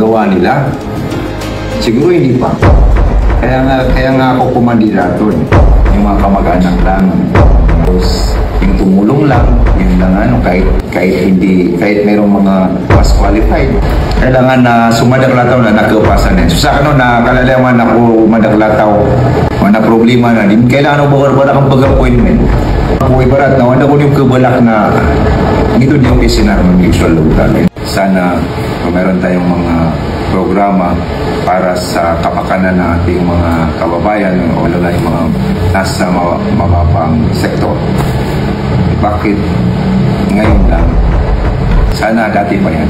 nagawa nila? Siguro hindi pa. Kaya nga ako kumandidato eh. Yung mga kamag-anak lang. Tapos yung tumulong lang, yun lang ano, kahit mayroong mga mas qualified. Kailangan na sumadaklataw na nagkapasan na. So sa akin na kalalaman ako madaklataw, na problema na din, kailangan ako bakar kang pag-appointment. Ako ibarat na wala ko yung kabalak na ito din yung isinar ng usual local. Sana meron tayong mga programa para sa kapakanan ng ating mga kababayan o lalo na yung mga nasa mababang sektor. Bakit ngayon lang? Sana dati pa yan.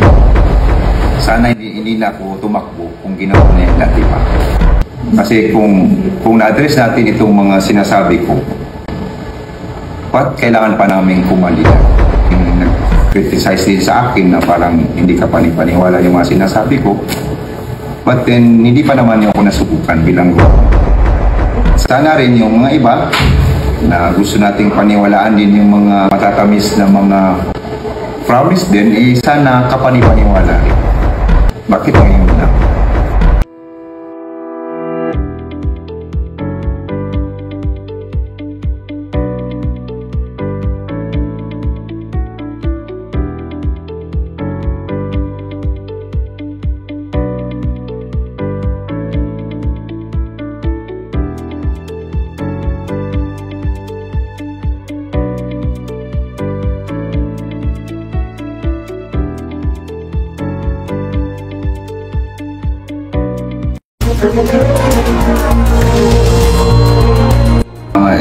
Sana hindi na ako tumakbo kung ginawa na yan dati pa. Kasi kung na-address natin itong mga sinasabi ko, ba't kailangan pa namin kumalila? Nag-criticize din sa akin na parang hindi ka panipaniwala yung mga sinasabi ko. But then, hindi pa naman yung ako nasubukan bilang grupo. Sana rin yung mga iba na gusto nating paniwalaan din yung mga matatamis na mga promise din, sana kapanipaniwala rin. Bakit ngayon lang?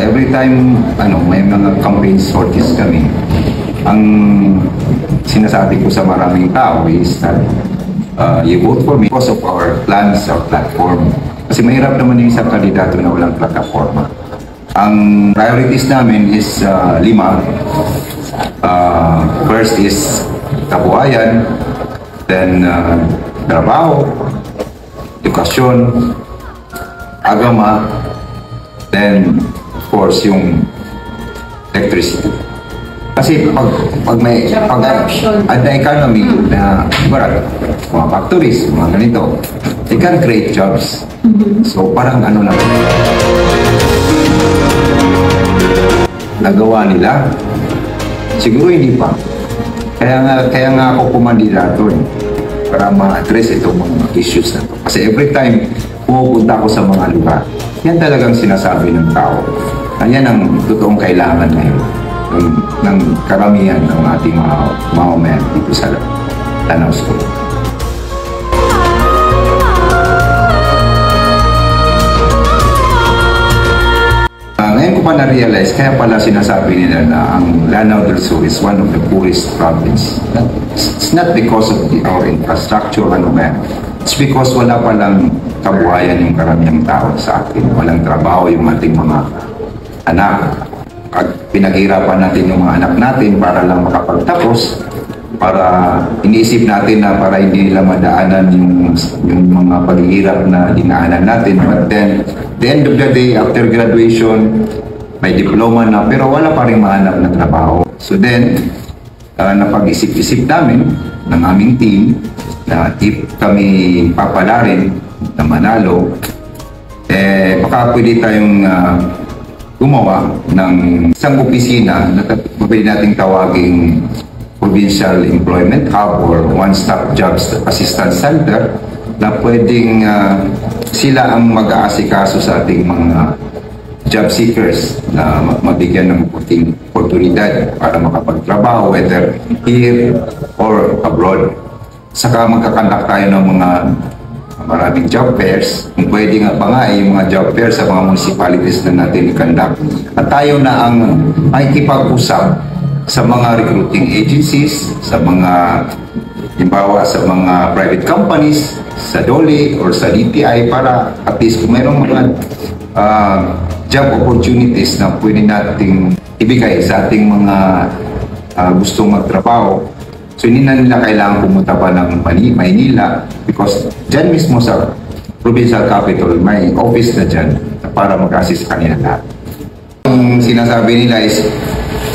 Every time may mga campaign sorties kami, ang sinasabi ko sa maraming tao is that you vote for me because of our plans, our platform. Kasi mahirap naman yung isang kandidato na walang plataforma. Ang priorities namin is 5. First is kabuhayan, then trabaho, edukasyon, agama, then of course yung electricity. Kasi pag ada economy na barat, mga factories, mga ganito, they can create jobs. So parang ano lang, nagawa nila? Siguro hindi pa. Kaya nga ako kumandidato eh, para ma-address itong mga issues na to. Kasi every time pumupunta ako sa mga lugar, yan talagang sinasabi ng tao. Yan ang totoong kailangan ngayon ng karamihan ng ating mga mamamayan dito sa Lanao School. Ngayon ko pa na-realize, kaya pala sinasabi nila na ang Lanao del Sur is one of the poorest province. It's not because of our infrastructure, it's because wala palang kabuhayan yung karamihang tao sa atin. Walang trabaho yung ating mga anak. Pinaghirapan natin yung mga anak natin para lang makapagtapos, para iniisip natin na para hindi nila madaanan yung mga paghihirap na dinaanan natin. But then, the end of the day, after graduation, may diploma na, pero wala pa rin mahanap na trabaho. So then, napag-isip-isip namin ng aming team na if kami papalarin na manalo, baka pwede tayong gumawa ng isang opisina na pwede nating tawaging Provincial Employment Hub or One-Stop Jobs Assistance Center na pwedeng sila ang mag-aasikaso sa ating mga job seekers na mabigyan ng oportunidad para makapagtrabaho whether here or abroad. Saka magkakandak tayo ng mga maraming job fairs. Kung pwede nga pa nga yung mga job fairs sa mga municipalities na natin i-conduct. At tayo na ang makikipag-usap sa mga recruiting agencies, sa mga halimbawa sa mga private companies, sa DOLE or sa DTI para at least kung mayroong mga job opportunities na pwede nating ibigay sa ating mga gustong magtrabaho. So hindi na nila kailangan pumunta pa ng Maynila because dyan mismo sa provincial capital may office na dyan para mag-assist kanila lahat. Ang sinasabi nila is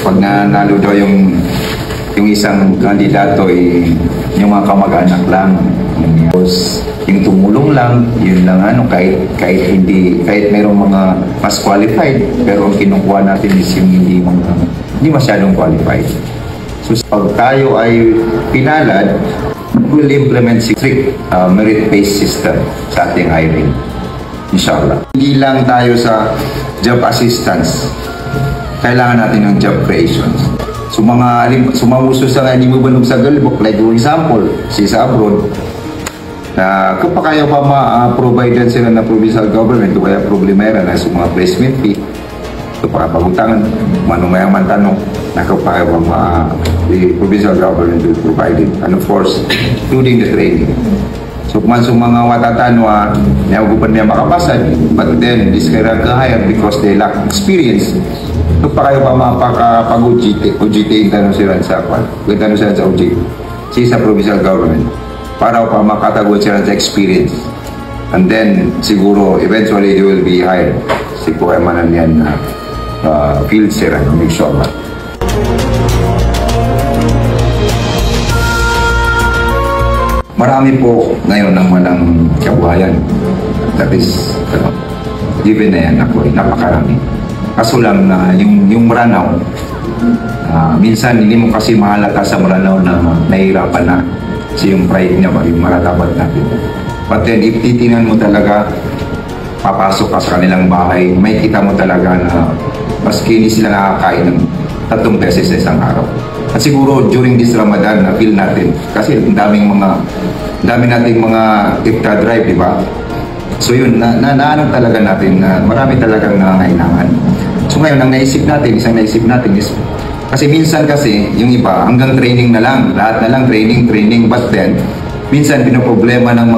pag nanalo daw yung isang kandidato yung mga kamag-anak lang. Tapos yun lang ano, kahit mayroong mga mas qualified, pero ang kinukuha natin is yung hindi masyadong qualified. So pag tayo ay pinalad, we'll implement strict merit-based system sa ating hiring. Inshallah. Hindi lang tayo sa job assistance, kailangan natin ng job creations. So sumauso sa nga, hindi mo banog sa galbok, like for example, sa abroad, na kapag kaya pa ma-providean sila ng provincial government o kaya problemera na sa mga placement fee, ito para pagutangan, manumayaman tanong, na kapag kaya pa the provincial government will provide it, and of course, including the training. So kung mga watatanwa, nagugupan niya makapasad, but then this kaya ka-hire because they lack experience. So pa kayo pa mapag-OJT, tanong sila sa OJT, sa provincial government, para pa makatagod sila sa experience. And then, siguro, eventually, they will be hired. Siguro manan yan na field sila, make sure ba. Marami po ngayon ang walang kabuhayan. That is, given na yan ako, napakarami. Kaso lang na yung Maranao, minsan hindi mo kasi mahalata sa Maranao na nahihirapan na. Kasi yung pride niya, yung maratapat natin. But then, if titinan mo talaga, papasok ka sa kanilang bahay, may kita mo talaga na maski hindi sila nakakain ng 3 beses sa isang araw. At siguro during this Ramadan, na-feel natin. Kasi dami nating mga iftar drive, di ba? So yun, naanong talaga natin na marami talagang nangangailangan. So ngayon, isang naisip natin is, kasi minsan yung iba, hanggang training na lang, lahat na lang training, but then, minsan pinoproblema ng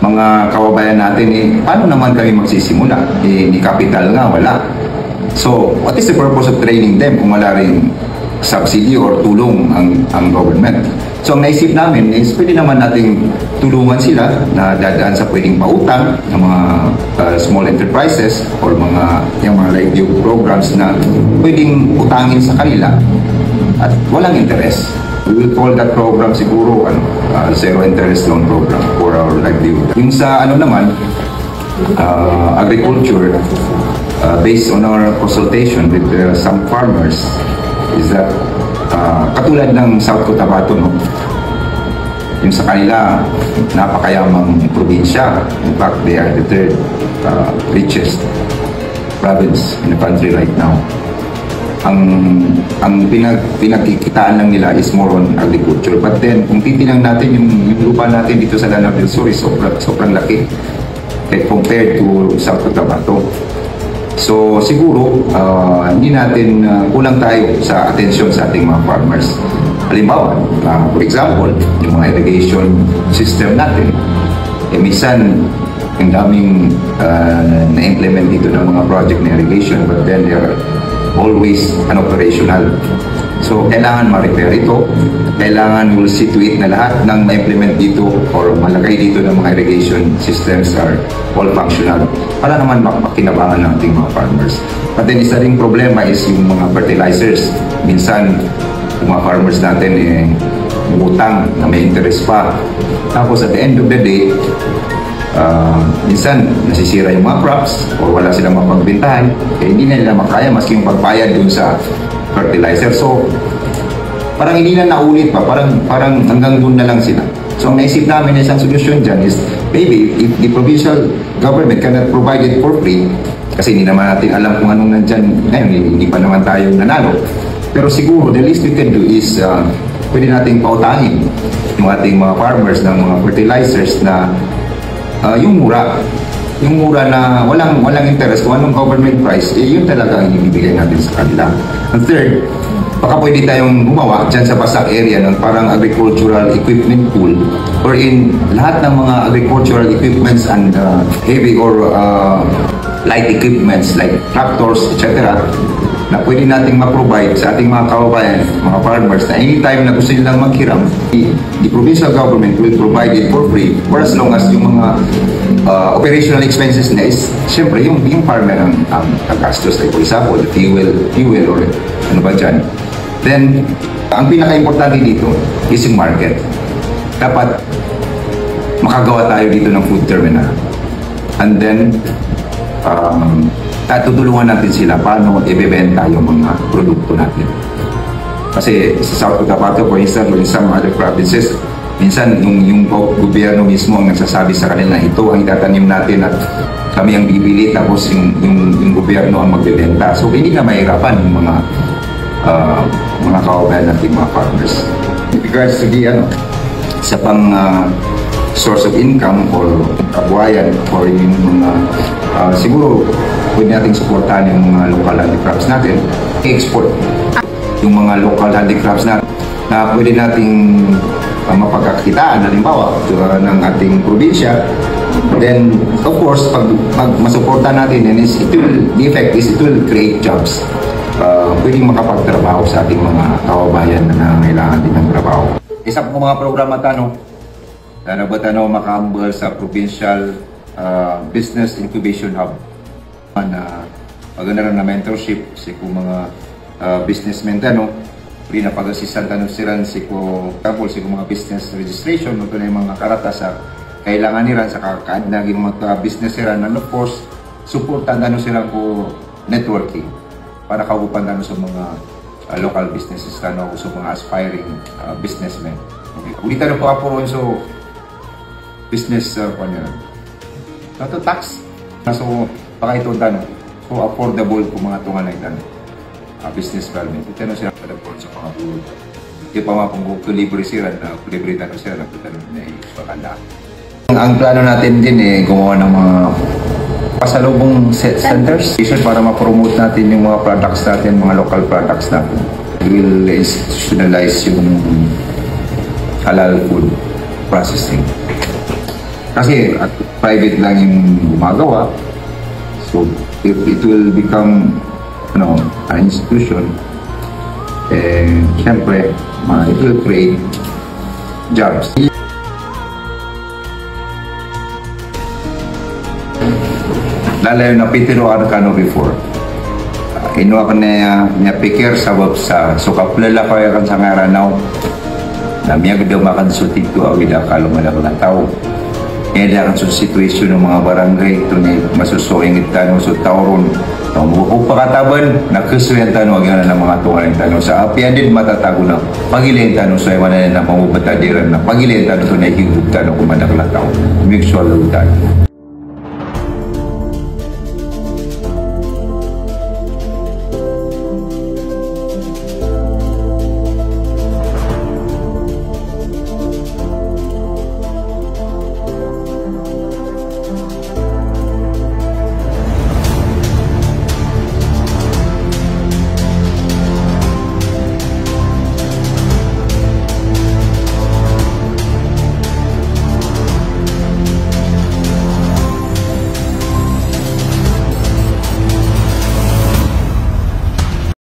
mga kababayan natin, paano naman kami magsisimula? Ni capital nga, wala. So, what is the purpose of training them kung wala rin subsidy or tulong ang government? So, ang naisip namin is pwede naman nating tulungan sila na dadaan sa pwedeng pautang ng mga small enterprises or yung mga livelihood programs na pwedeng utangin sa kanila at walang interest. We will call that program siguro zero interest loan program for our livelihood. Yung sa agriculture, based on our consultation with some farmers, is that katulad ng South Cotabato, no? Yung sa kanila, napakayamang probinsya. In fact, they are the third richest province in the country right now. Ang pinagkikitaan lang nila is more on agriculture. But then, kung titinang natin yung lupa natin dito sa Lanao del Sur, sobrang laki compared to South Cotabato. So siguro, hindi natin kulang tayo sa atensyon sa ating mga farmers. Halimbawa, for example, yung mga irrigation system natin, minsan ang daming na-implement dito ng mga project na irrigation, but then they are always unoperational. So kailangan ma-repair ito, kailangan we'll see to it na lahat ng ma-implement dito or malagay dito ng mga irrigation systems are all functional para naman makakinabangan ng ating mga farmers. But then isa ring problema is yung mga fertilizers. Minsan yung mga farmers natin utang na may interest pa. Tapos at the end of the day, minsan nasisira yung mga crops o wala silang mapagbentahan, hindi na nila makaya maski yung pagbayad dun sa fertilizer. So parang hindi na naulit pa, parang hanggang dun na lang sila. So ang naisip namin na isang solusyon dyan is maybe if the provincial government cannot provide it for free, kasi hindi naman natin alam kung anong nandyan ngayon, hindi pa naman tayo nanalo, pero siguro the least we can do is pwede nating pautangin yung ating mga farmers ng mga fertilizers na yung mura na walang interest kung anong government price, yun talaga ang ibibigay natin sa kanila. And third, baka pwede tayong gumawa dyan sa Basak area ng parang agricultural equipment pool wherein lahat ng mga agricultural equipments and heavy or light equipments like tractors, etc. na pwede nating ma-provide sa ating mga kababayan, mga farmers, na anytime na gusto nilang maghiram, the provincial government will provide it for free for as long as yung mga operational expenses na is, siyempre, yung farmer ang gastos, like for example, fuel or ano ba dyan. Then, ang pinaka-importante dito is yung market. Dapat makagawa tayo dito ng food terminal. And then, at tutulungan natin sila paano ibebenta yung mga produkto natin. Kasi sa South Cotabato, for instance, or in some other provinces, minsan yung gobyerno mismo ang nagsasabi sa kanila na ito ang itatanim natin at kami ang bibili, tapos yung gobyerno ang magbebenta. So hindi na mahirapan yung mga kababayan natin, mga farmers. In regards to the sa pang source of income or kabuhayan or yung mga siguro pwede natin supportahan yung mga local handicrafts natin, export yung mga local handicrafts na pwede nating mapagkakitaan, halimbawa ng ating probinsya. Then of course pag masuportahan natin, then the effect is it will create jobs. Pwedeng makapagtrabaho sa ating mga kababayan na nangangailangan din ng trabaho. Isa po mga programa na nabatanaw makahambal sa Provincial Business Incubation Hub na paganda na mentorship sa mga businessmen pri na pag-assistan siran si mga business registration ito na yung mga karata sa kailangan nila sa naging mga business nila, and of course supportan sila ko networking para kaupan sa mga local businesses sa mga aspiring businessmen. Okay. Ulita na po ako so business nato tax so baka ito so affordable po mga tungan na business permit. Ito na siya pa-report sa mga bulo. Hindi pa mga kung libre sila na libre na sila na bakanda. Ang plano natin din gumawa ng mga pasalubong centers para ma-promote natin yung mga products natin, mga local products natin. We will institutionalize yung halal food processing. Kasi at private lang yung gumagawa. So if it will become an institution, syempre, it will create jobs. Lalayo na Pitero Arcano before. Inuwa ka niya pikir sa sukaplala ko yakan sa ngaranaw na miya gadaw makansutit ko awid akalo malakang tao. Kaya kan sa situation ng mga barangay ito na masusuking itanong sa tauron. Kung pakataban, nakasuyan tanong ang ng mga tungan ng tanong. Sa apian din matatago na pagilin tanong sa iwanan na mamubata diran na pagilin tanong ito na higug tanong kumanak na tao. Make sure lutan.